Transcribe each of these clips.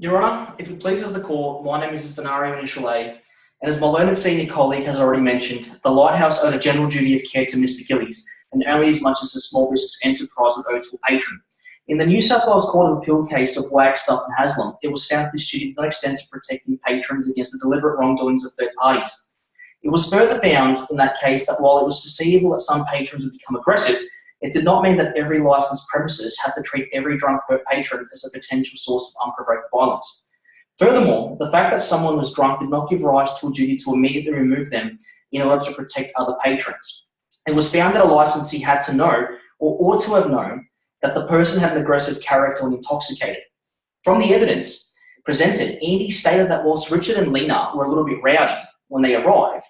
Your Honour, if it pleases the Court, my name is Venario Initial A, and as my learned senior colleague has already mentioned, the Lighthouse owed a general duty of care to Mr. Gillies, and only as much as a small business enterprise would owe to a patron. In the New South Wales Court of Appeal case of Wagstaff and Haslam, it was found that this duty did not extend to protecting patrons against the deliberate wrongdoings of third parties. It was further found in that case that while it was foreseeable that some patrons would become aggressive, it did not mean that every licensed premises had to treat every drunk patron as a potential source of unprovoked violence. Furthermore, the fact that someone was drunk did not give rise to a duty to immediately remove them in order to protect other patrons. It was found that a licensee had to know, or ought to have known, that the person had an aggressive character when intoxicated. From the evidence presented, Andy stated that whilst Richard and Lena were a little bit rowdy when they arrived,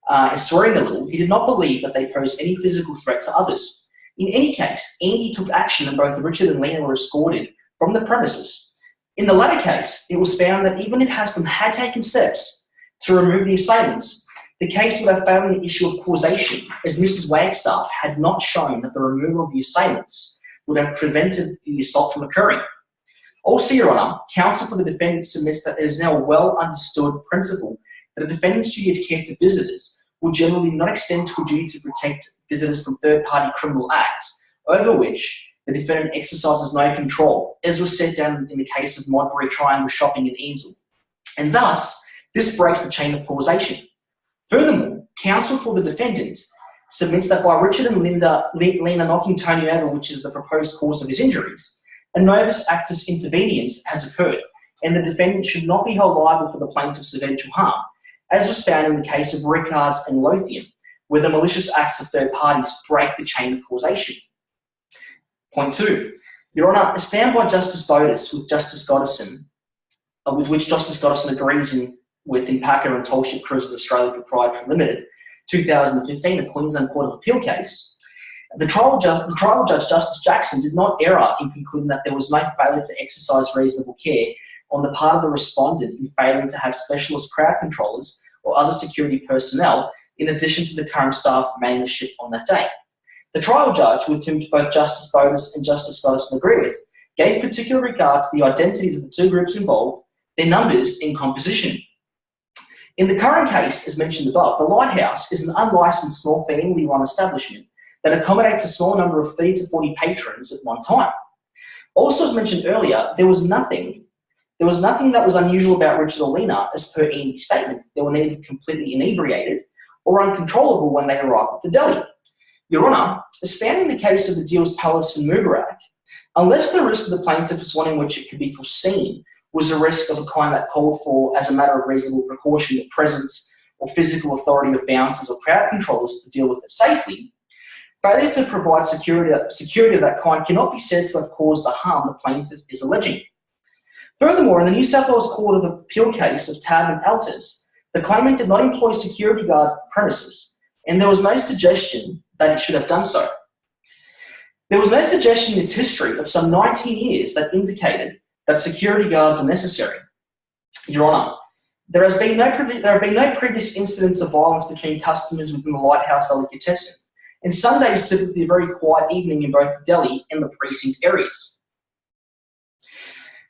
and swearing a little, he did not believe that they posed any physical threat to others. In any case, Andy took action and both Richard and Lena were escorted from the premises. In the latter case, it was found that even if Haslam had taken steps to remove the assailants, the case would have failed on the issue of causation, as Mrs. Wagstaff had not shown that the removal of the assailants would have prevented the assault from occurring. Also, Your Honour, counsel for the defendant submits that it is now a well understood principle that a defendant's duty of care to visitors will generally not extend to a duty to protect visitors from third-party criminal acts over which the defendant exercises no control, as was set down in the case of Modbury Triangle Shopping in Ainsel. And thus, this breaks the chain of causation. Furthermore, counsel for the defendant submits that by Richard and Lena knocking Tony over, which is the proposed cause of his injuries, a novus actus interveniens has occurred, and the defendant should not be held liable for the plaintiff's eventual harm, as was found in the case of Rickards and Lothian, where the malicious acts of third parties break the chain of causation. Point 2. Your Honour, as found by Justice Bodis with Justice Goddison, with which Justice Goddison agrees with Packer and Tallship Cruises Australia Proprietary Limited, 2015, a Queensland Court of Appeal case, the trial judge, Justice Jackson, did not err in concluding that there was no failure to exercise reasonable care on the part of the respondent in failing to have specialist crowd controllers or other security personnel in addition to the current staff manning the ship on that day. The trial judge, with whom both Justice Bodis and Justice Goddison agree with, gave particular regard to the identities of the two groups involved, their numbers and composition. In the current case, as mentioned above, the Lighthouse is an unlicensed small family-run establishment that accommodates a small number of 30 to 40 patrons at one time. Also, as mentioned earlier, there was nothing that was unusual about Richard or Lena, as per Andy's statement. They were neither completely inebriated or uncontrollable when they arrived at the deli. Your Honour, as found in the case of the Deals Palace and Mubarak, unless the risk of the plaintiff is one in which it could be foreseen was a risk of a kind that called for, as a matter of reasonable precaution, the presence or physical authority of bouncers or crowd controllers to deal with it safely, failure to provide security of that kind cannot be said to have caused the harm the plaintiff is alleging. Furthermore, in the New South Wales Court of Appeal case of Tab and Altus, the claimant did not employ security guards at the premises, and there was no suggestion that it should have done so. There was no suggestion in its history of some 19 years that indicated that security guards were necessary. Your Honour, there have been no previous incidents of violence between customers within the Lighthouse Delicatessen, and Sunday is typically a very quiet evening in both the deli and the precinct areas.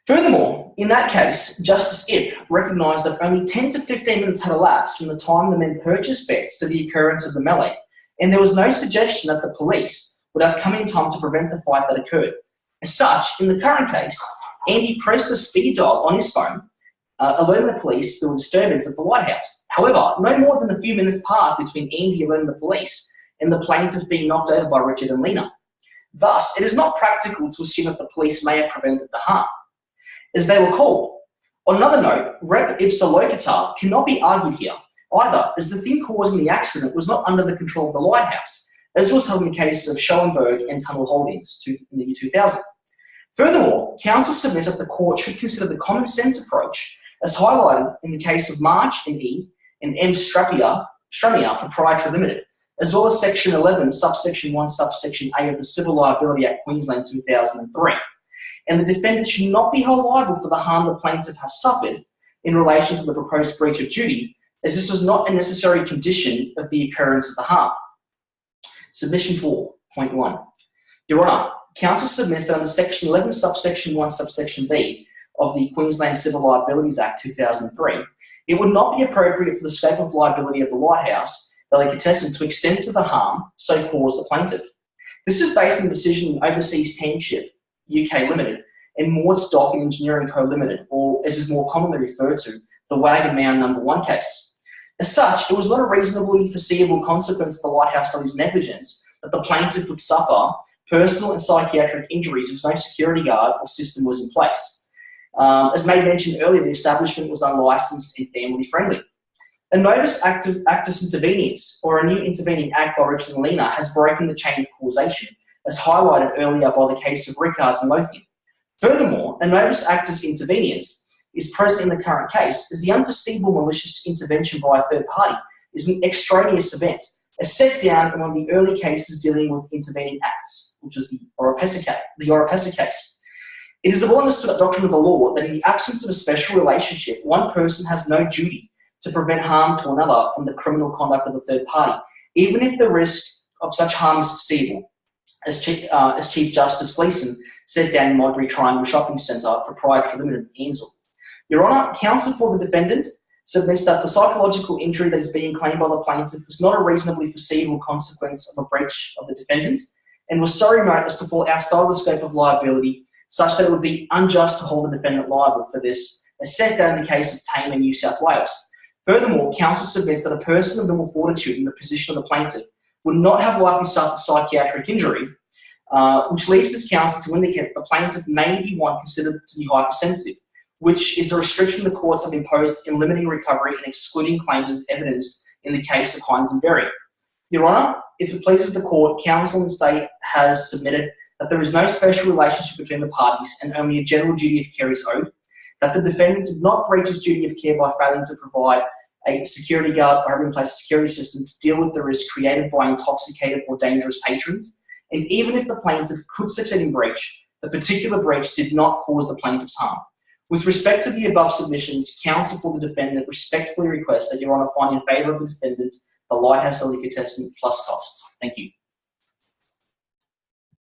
Furthermore, in that case, Justice Ip recognised that only 10 to 15 minutes had elapsed from the time the men purchased bets to the occurrence of the melee, and there was no suggestion that the police would have come in time to prevent the fight that occurred. As such, in the current case, Andy pressed the speed dial on his phone, alerting the police to a disturbance at the Lighthouse. However, no more than a few minutes passed between Andy alerting the police and the plaintiff being knocked over by Richard and Lena. Thus, it is not practical to assume that the police may have prevented the harm, as they were called. On another note, rep ipsa loquitur cannot be argued here either, as the thing causing the accident was not under the control of the Lighthouse, as was held in the case of Schoenberg and Tunnel Holdings in the year 2000. Furthermore, counsel submits that the court should consider the common sense approach as highlighted in the case of March and E and M. Stramia Proprietary Limited, as well as Section 11, Subsection 1, Subsection A of the Civil Liability Act Queensland 2003. And the defendant should not be held liable for the harm the plaintiff has suffered in relation to the proposed breach of duty, as this was not a necessary condition of the occurrence of the harm. Submission 4.1. Your Honour, counsel submits that under Section 11, Subsection 1, Subsection B, of the Queensland Civil Liabilities Act 2003, it would not be appropriate for the scope of liability of the lighthouse delicatessen to extend to the harm so caused the plaintiff. This is based on the decision in Overseas Teamship UK Limited and Maud's Dock and Engineering Co Limited, or as is more commonly referred to, the Wagon Mound No. 1 case. As such, it was not a reasonably foreseeable consequence of the lighthouse study's negligence that the plaintiff would suffer personal and psychiatric injuries if no security guard or system was in place. As May mentioned earlier, the establishment was unlicensed and family friendly. A notice actus interveniens, or a new intervening act by Richard and Lena, has broken the chain of causation, as highlighted earlier by the case of Rickards and Lothian. Furthermore, a notice actus interveniens is present in the current case as the unforeseeable malicious intervention by a third party is an extraneous event, as set down in one of the early cases dealing with intervening acts, which is the Oropesa case. It is a well understood doctrine of the law that in the absence of a special relationship, one person has no duty to prevent harm to another from the criminal conduct of a third party, even if the risk of such harm is foreseeable, as Chief Justice Gleeson said down in Modbury Triangle Shopping Centre, Proprietary Limited, Ansell. Your Honour, counsel for the defendant submits that the psychological injury that is being claimed by the plaintiff was not a reasonably foreseeable consequence of a breach of the defendant and was so remote as to fall outside the scope of liability such that it would be unjust to hold the defendant liable for this, as set down in the case of Tame in New South Wales. Furthermore, counsel submits that a person of normal fortitude in the position of the plaintiff would not have likely suffered psychiatric injury, which leads this counsel to indicate that the plaintiff may be one considered to be hypersensitive, which is a restriction the courts have imposed in limiting recovery and excluding claims as evidenced in the case of Hines and Berry. Your Honour, if it pleases the court, counsel in the state has submitted that there is no special relationship between the parties and only a general duty of care is owed, that the defendant did not breach his duty of care by failing to provide a security guard or having in place a security system to deal with the risk created by intoxicated or dangerous patrons, and even if the plaintiff could succeed in breach, the particular breach did not cause the plaintiff's harm. With respect to the above submissions, counsel for the defendant respectfully requests that Your Honour find in favour of the defendant the lighthouse delicatessen plus costs. Thank you.